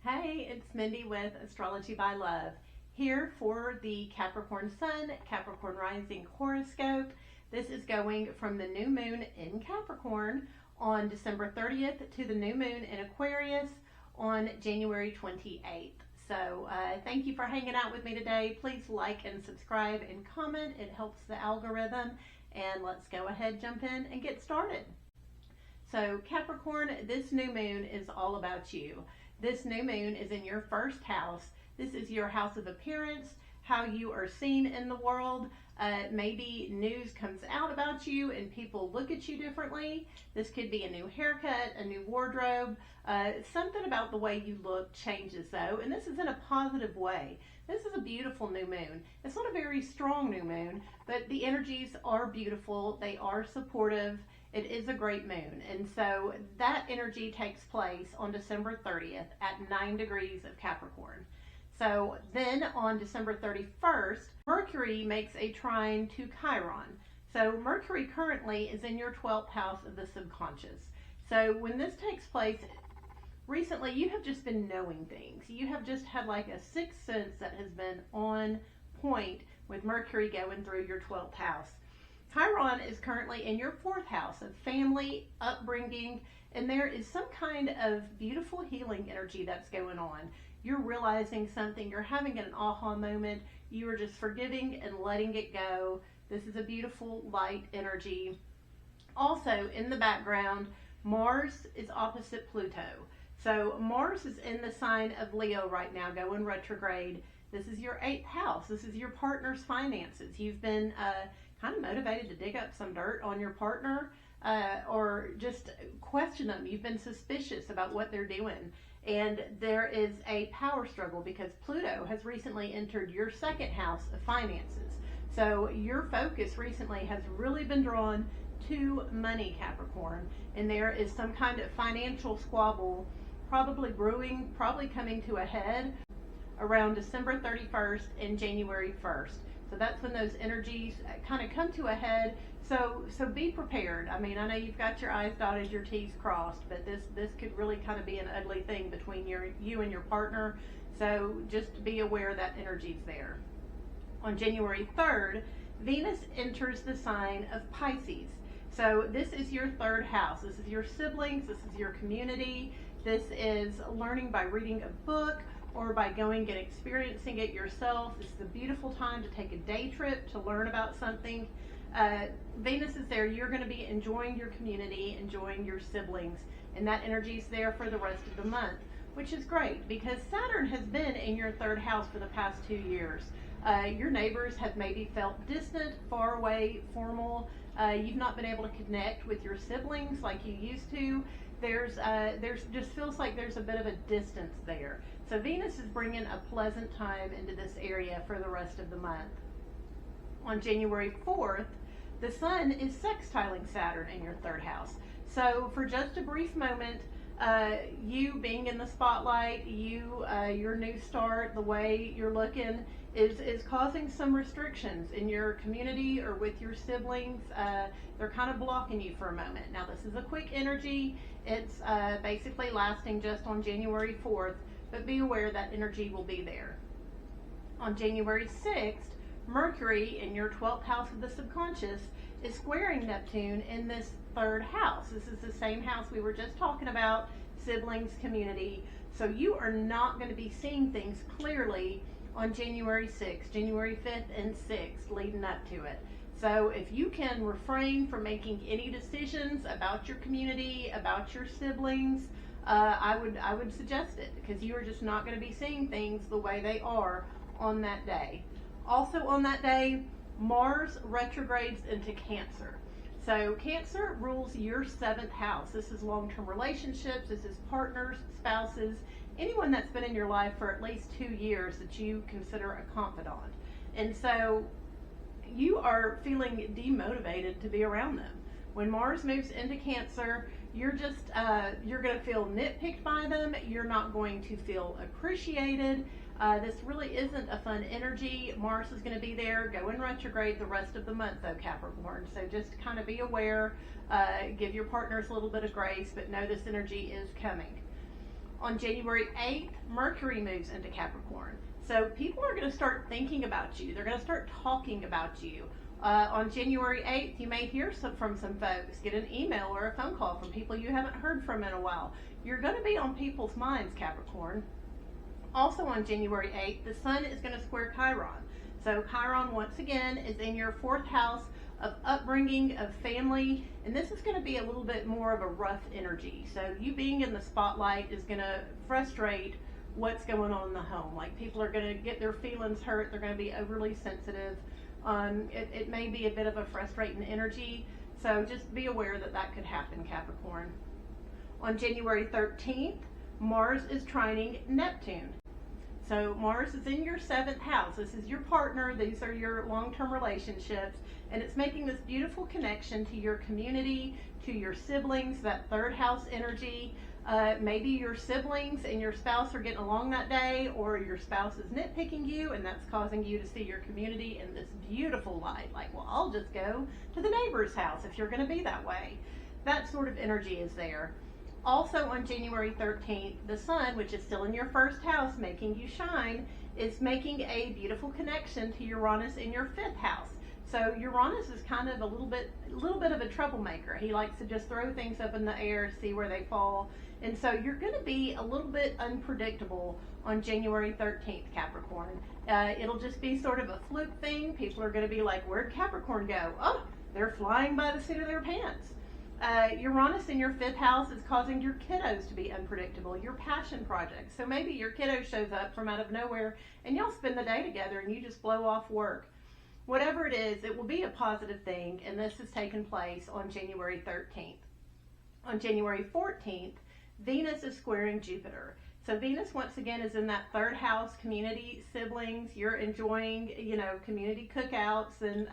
Hey, it's Mindy with Astrology by Love, here for the Capricorn Sun, Capricorn Rising horoscope. This is going from the new moon in Capricorn on December 30th to the new moon in Aquarius on January 28th. So thank you for hanging out with me today. Please like and subscribe and comment. It helps the algorithm. And let's go ahead, jump in and get started. So Capricorn, this new moon is all about you. This new moon is in your first house. This is your house of appearance, how you are seen in the world. Maybe news comes out about you and people look at you differently. This could be a new haircut, a new wardrobe. Something about the way you look changes though, and this is in a positive way. This is a beautiful new moon. It's not a very strong new moon, but the energies are beautiful. They are supportive. It is a great moon. And so that energy takes place on December 30th at 9 degrees of Capricorn. So then on December 31st, Mercury makes a trine to Chiron. So Mercury currently is in your 12th house of the subconscious. So when this takes place, recently you have just been knowing things. You have just had like a sixth sense that has been on point with Mercury going through your 12th house. Chiron is currently in your 4th house of family, upbringing, and there is some kind of beautiful healing energy that's going on. You're realizing something, you're having an aha moment, you are just forgiving and letting it go. This is a beautiful light energy. Also in the background, Mars is opposite Pluto. So Mars is in the sign of Leo right now, going retrograde. This is your 8th house. This is your partner's finances. You've been kind of motivated to dig up some dirt on your partner or just question them. You've been suspicious about what they're doing. And there is a power struggle because Pluto has recently entered your 2nd house of finances. So your focus recently has really been drawn to money, Capricorn. And there is some kind of financial squabble probably brewing, probably coming to a head around December 31st and January 1st. So that's when those energies kind of come to a head. So be prepared. I mean, I know you've got your I's dotted, your T's crossed, but this could really kind of be an ugly thing between you and your partner. So just be aware that energy's there. On January 3rd, Venus enters the sign of Pisces. So this is your 3rd house. This is your siblings. This is your community. This is learning by reading a book or by going and experiencing it yourself. This is a beautiful time to take a day trip to learn about something. Venus is there. You're going to be enjoying your community, enjoying your siblings, and that energy is there for the rest of the month, which is great because Saturn has been in your 3rd house for the past 2 years. Your neighbors have maybe felt distant, far away, formal. You've not been able to connect with your siblings like you used to. There's just feels like there's a bit of a distance there. So Venus is bringing a pleasant time into this area for the rest of the month. On January 4th, the Sun is sextiling Saturn in your 3rd house. So for just a brief moment, you being in the spotlight, your new start, the way you're looking is causing some restrictions in your community or with your siblings. They're kind of blocking you for a moment. Now this is a quick energy. It's basically lasting just on January 4th, but be aware that energy will be there. On January 6th, Mercury in your 12th house of the subconscious is squaring Neptune in this 3rd house. This is the same house we were just talking about, siblings, community. So you are not going to be seeing things clearly on January 6th, January 5th, and 6th leading up to it. So if you can refrain from making any decisions about your community, about your siblings, I would suggest it because you are just not going to be seeing things the way they are on that day. Also on that day, Mars retrogrades into Cancer. So Cancer rules your 7th house. This is long-term relationships. This is partners, spouses, anyone that's been in your life for at least 2 years that you consider a confidant. And so you are feeling demotivated to be around them. When Mars moves into Cancer, you're going to feel nitpicked by them. You're not going to feel appreciated. This really isn't a fun energy. Mars is going to be there, go in retrograde the rest of the month though, Capricorn. So just kind of be aware, give your partners a little bit of grace, but know this energy is coming. On January 8th, Mercury moves into Capricorn. So people are going to start thinking about you. They're going to start talking about you. On January 8th, you may hear from some folks, get an email or a phone call from people you haven't heard from in a while. You're going to be on people's minds, Capricorn. Also on January 8th, the sun is going to square Chiron. So Chiron, once again, is in your 4th house of upbringing, of family, and this is going to be a little bit more of a rough energy. So you being in the spotlight is going to frustrate what's going on in the home. Like, people are going to get their feelings hurt. They're going to be overly sensitive. It may be a bit of a frustrating energy, so just be aware that that could happen, Capricorn. On January 13th, Mars is trining Neptune. So Mars is in your 7th house. This is your partner. These are your long-term relationships, and it's making this beautiful connection to your community, to your siblings, that 3rd house energy. Maybe your siblings and your spouse are getting along that day, or your spouse is nitpicking you, and that's causing you to see your community in this beautiful light. Like, well, I'll just go to the neighbor's house if you're going to be that way. That sort of energy is there. Also on January 13th, the sun, which is still in your 1st house, making you shine, is making a beautiful connection to Uranus in your 5th house. So Uranus is kind of a little bit of a troublemaker. He likes to just throw things up in the air, see where they fall. And so you're going to be a little bit unpredictable on January 13th, Capricorn. It'll just be sort of a fluke thing. People are going to be like, where'd Capricorn go? Oh, they're flying by the seat of their pants. Uranus in your 5th house is causing your kiddos to be unpredictable, your passion projects. So maybe your kiddo shows up from out of nowhere and y'all spend the day together and you just blow off work. Whatever it is, it will be a positive thing, and this has taken place on January 13th. On January 14th, Venus is squaring Jupiter. So Venus, once again, is in that 3rd house, community, siblings. You're enjoying, community cookouts and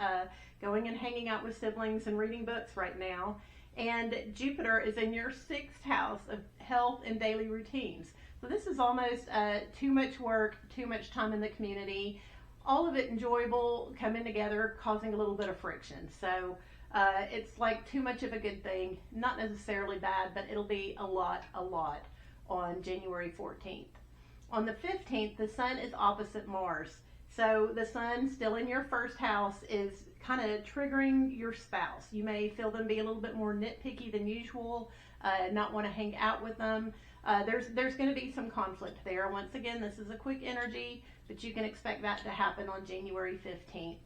going and hanging out with siblings and reading books right now. And Jupiter is in your 6th house of health and daily routines. So this is almost too much work, too much time in the community, all of it enjoyable, coming together, causing a little bit of friction. So it's like too much of a good thing, not necessarily bad, but it'll be a lot on January 14th. On the 15th, the sun is opposite Mars. So the sun, still in your 1st house, is kind of triggering your spouse. You may feel them be a little bit more nitpicky than usual, not want to hang out with them. There's going to be some conflict there. Once again, this is a quick energy, but you can expect that to happen on January 15th.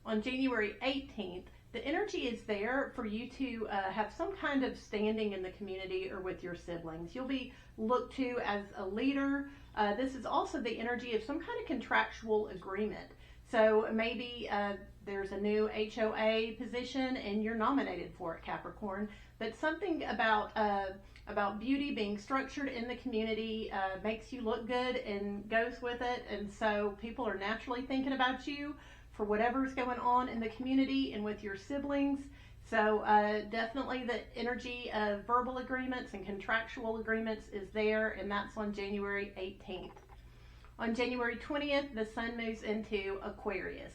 On January 18th, the energy is there for you to have some kind of standing in the community or with your siblings. You'll be looked to as a leader. This is also the energy of some kind of contractual agreement. So maybe there's a new HOA position and you're nominated for it, Capricorn. But something about beauty being structured in the community makes you look good and goes with it. And so people are naturally thinking about you for whatever's going on in the community and with your siblings. So definitely the energy of verbal agreements and contractual agreements is there, and that's on January 18th. On January 20th, the sun moves into Aquarius.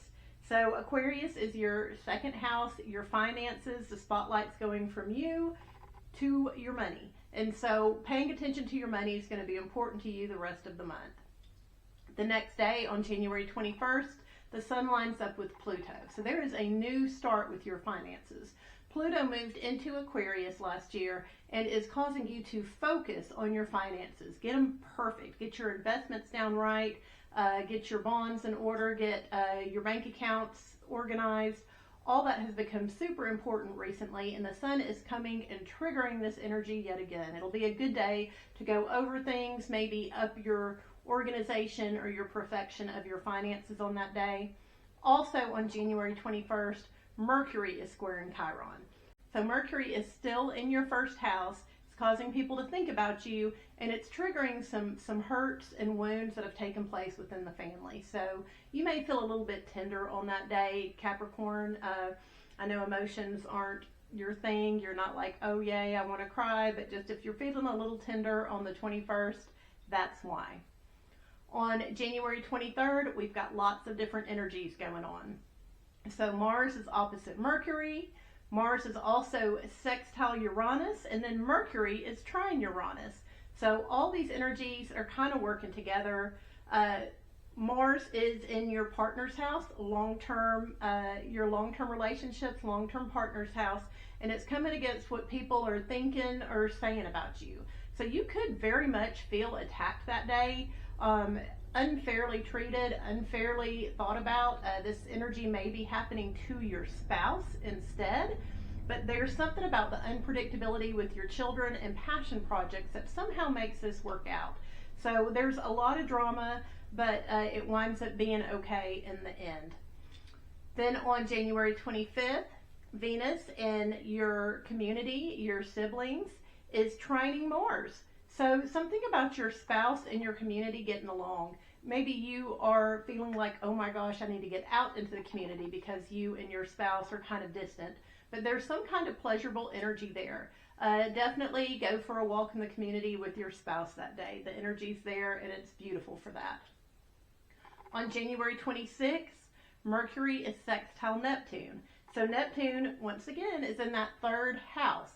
So Aquarius is your 2nd house, your finances. The spotlight's going from you to your money. And so paying attention to your money is going to be important to you the rest of the month. The next day, on January 21st, the sun lines up with Pluto. So there is a new start with your finances. Pluto moved into Aquarius last year and is causing you to focus on your finances. Get them perfect. Get your investments down right. Get your bonds in order. Get your bank accounts organized. All that has become super important recently, and the sun is coming and triggering this energy yet again. It'll be a good day to go over things, maybe up your organization or your perfection of your finances on that day. Also on January 21st, Mercury is squaring Chiron. So Mercury is still in your 1st house. It's causing people to think about you, and it's triggering some hurts and wounds that have taken place within the family. So you may feel a little bit tender on that day, Capricorn. I know emotions aren't your thing. You're not like, oh yay, I want to cry, but just if you're feeling a little tender on the 21st, that's why. On January 23rd, we've got lots of different energies going on. So Mars is opposite Mercury. Mars is also sextile Uranus, and then Mercury is trine Uranus. So all these energies are kind of working together. Mars is in your partner's house, your long-term relationships, long-term partner's house, and it's coming against what people are thinking or saying about you. So you could very much feel attacked that day, unfairly treated, unfairly thought about. This energy may be happening to your spouse instead, but there's something about the unpredictability with your children and passion projects that somehow makes this work out. So there's a lot of drama, but it winds up being okay in the end. Then on January 25th, Venus in your community, your siblings, is trining Mars. So something about your spouse and your community getting along. Maybe you are feeling like, oh my gosh, I need to get out into the community because you and your spouse are kind of distant. But there's some kind of pleasurable energy there. Definitely go for a walk in the community with your spouse that day. The energy's there and it's beautiful for that. On January 26th, Mercury is sextile Neptune. So Neptune, once again, is in that third house.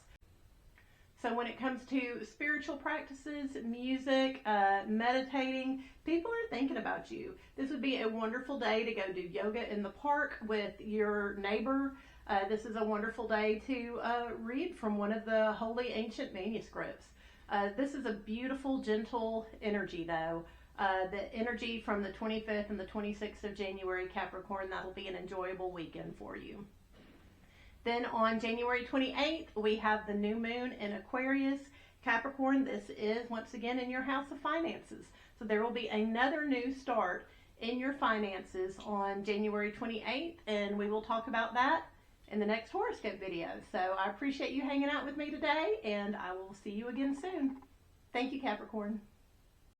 So when it comes to spiritual practices, music, meditating, people are thinking about you. This would be a wonderful day to go do yoga in the park with your neighbor. This is a wonderful day to read from one of the holy ancient manuscripts. This is a beautiful, gentle energy, though. The energy from the 25th and the 26th of January, Capricorn, that'll be an enjoyable weekend for you. Then on January 28th, we have the new moon in Aquarius. Capricorn, this is once again in your house of finances. So there will be another new start in your finances on January 28th, and we will talk about that in the next horoscope video. So I appreciate you hanging out with me today, and I will see you again soon. Thank you, Capricorn.